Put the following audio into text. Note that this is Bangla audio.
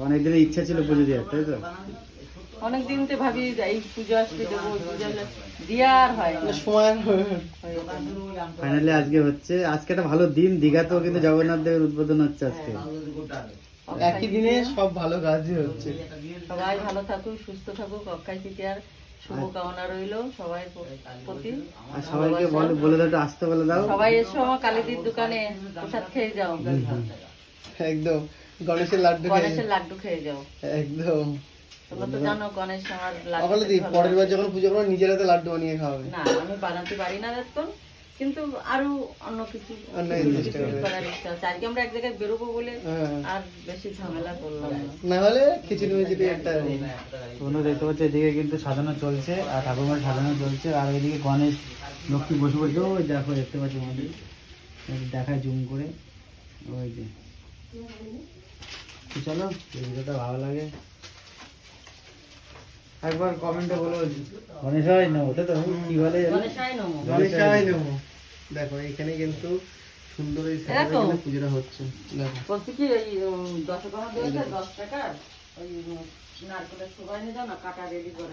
অনেকদিনের ইচ্ছা ছিল পুজো দেওয়ার, তাই তো? অনেকদিন তো ভাবি এই পুজো আসবে দেবো, পুজো দিয়ে আর হয় না, সময় ফাইনালি আজকে হচ্ছে। আজকে একটা ভালো দিন, দীঘাতেও কিন্তু জগন্নাথ দেবের উদ্বোধন হচ্ছে আজকে। একই দিনে সব ভালো কাজই হচ্ছে। সবাই ভালো থাকুক, সুস্থ থাকুক, অক্ষয় তৃতীয়ার শুভকামনা রইল সবাই প্রতি। আর সবাইকে বলে দাও, একটু আসতে বলে দাও। সবাই এসো আমার কালীদির দোকানে প্রসাদ খেয়ে যাও, একদম গণেশের লাড্ডু গণেশের লাড্ডু খেয়ে যাও। একদম তোমরা তো জানো গণেশ আমার সকালে দিই, পরের বার যখন পুজো করবো নিজের হাতে লাড্ডু বানিয়ে খাওয়াবে। না আমি বানাতে পারি না দেখতো, কিন্তু আরো অন্য কিছু করার ইচ্ছা আছে। আজকে আমরা এক জায়গায় বেরোবো বলে আর বেশি ঝামেলা করলাম না। না হলে খিচুড়ি মিচুড়ি একটা তোমরা দেখতে পাচ্ছ এদিকে কিন্তু সাজানো চলছে, আর ঠাকুরমার সাজানো চলছে, আর ওইদিকে গণেশ লক্ষ্মী বসে বসে, ওই দেখো দেখতে পাচ্ছ আমাদের, দেখায় জুম করে, ওই যে। তো চলো, এই ভিডিওটা ভালো লাগে একবার কমেন্টে বলো গণেশ হয় না, ওটা তো কি বলে গণেশায় নমঃ। গণেশায় নমঃ। দেখো এখানে কিন্তু সুন্দর এই সাজানো পুজোটা হচ্ছে। দেখো বলছি কি এই 10 টাকা দিয়েছে, 10 টাকা ওই নারকেলের সবাই নিয়ে যাও না, কাটা রেডি করে।